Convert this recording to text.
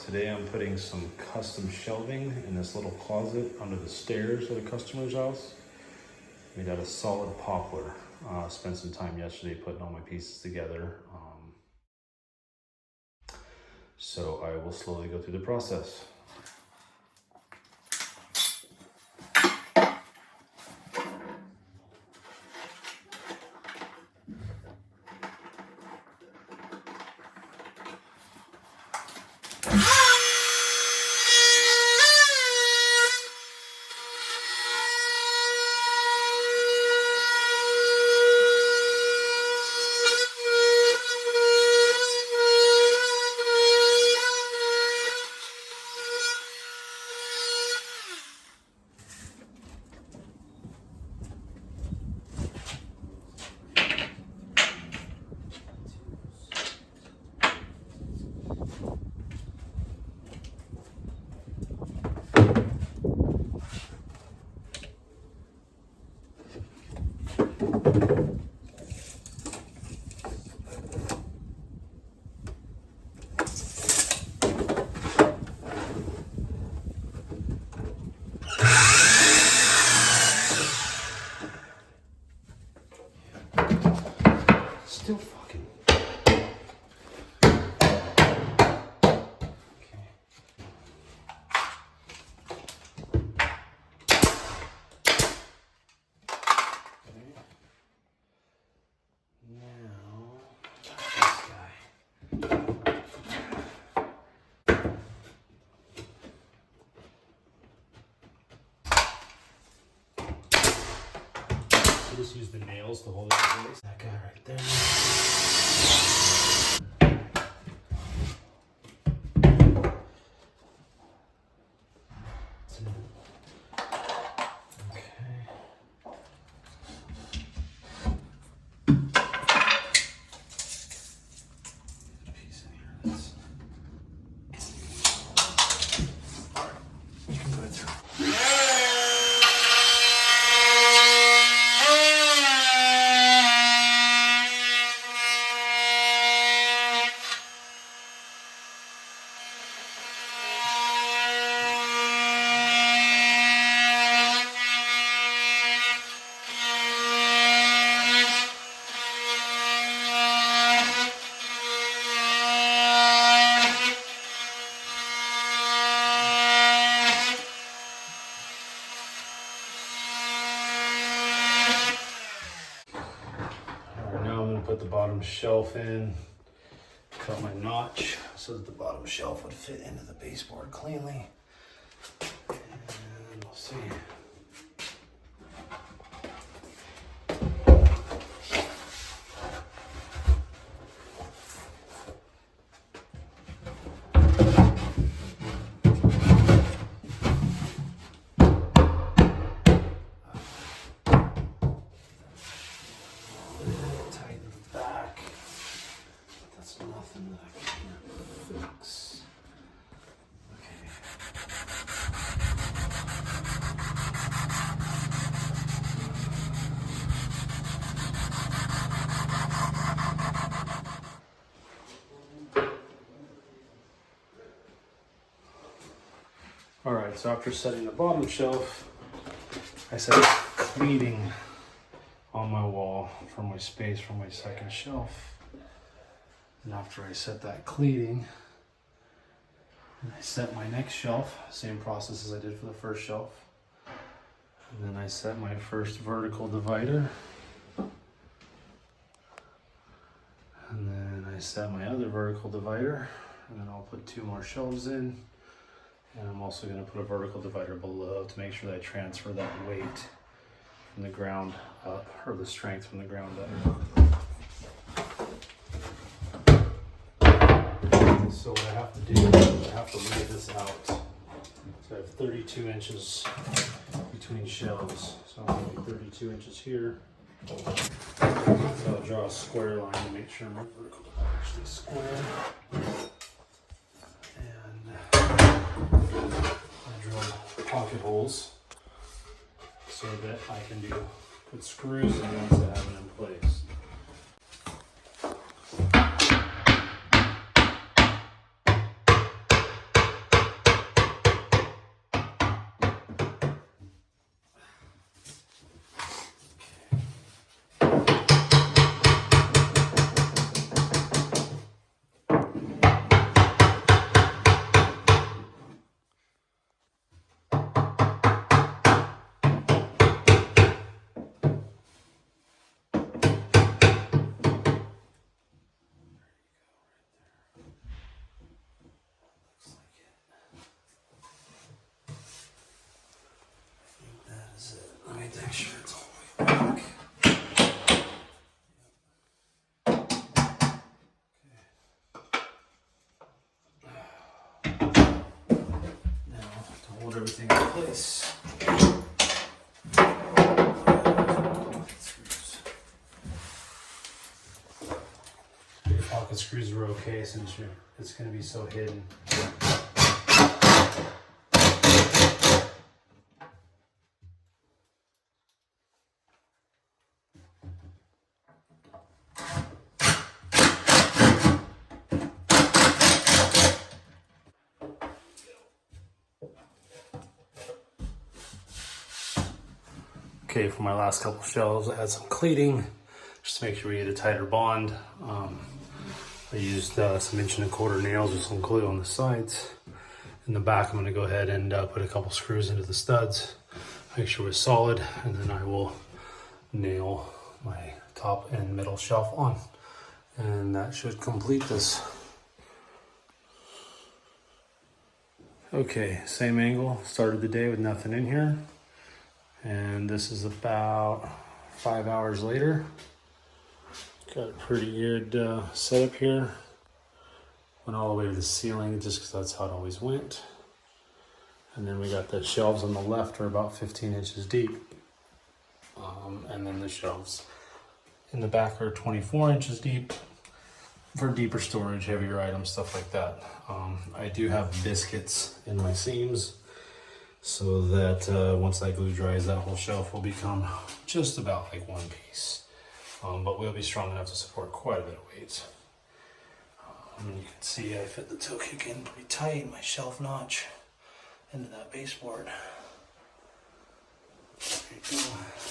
Today I'm putting some custom shelving in this little closet under the stairs at a customer's house. Made out of solid poplar. Spent some time yesterday putting all my pieces together. So I will slowly go through the process. Still fucking. Just use the nails to hold it in place. That guy right there. Put the bottom shelf in, cut my notch so that the bottom shelf would fit into the baseboard cleanly. And we'll see. Nothing that I can't fix. Okay. All right, so after setting the bottom shelf, I set cleating on my wall for my space for my second shelf. And after I set that cleating, I set my next shelf, same process as I did for the first shelf. And then I set my first vertical divider. And then I set my other vertical divider. And then I'll put 2 more shelves in. And I'm also going to put a vertical divider below to make sure that I transfer that weight from the ground up, or the strength from the ground up. So what I have to do is I have to lay this out. So I have 32 inches between shelves. So I'm going to do 32 inches here. So I'll draw a square line to make sure my vertical is actually square. And I drill pocket holes so that I can put screws in once I have it in place. nailed everything in place. Pocket screws are okay since it's going to be so hidden. Okay, for my last couple shelves, I had some cleating just to make sure we get a tighter bond. I used some 1¼ nails with some glue on the sides. In the back, I'm going to go ahead and put a couple screws into the studs, make sure it's solid, and then I will nail my top and middle shelf on. And that should complete this. Okay, same angle, started the day with nothing in here. And this is about 5 hours later. Got a pretty good setup here. Went all the way to the ceiling just because that's how it always went. And then we got the shelves on the left are about 15 inches deep. And then the shelves in the back are 24 inches deep for deeper storage, heavier items, stuff like that. I do have biscuits in my seams, so that once that glue dries, that whole shelf will become just about like one piece. But we'll be strong enough to support quite a bit of weight. And you can see I fit the toe kick in pretty tight, my shelf notch into that baseboard. There you go.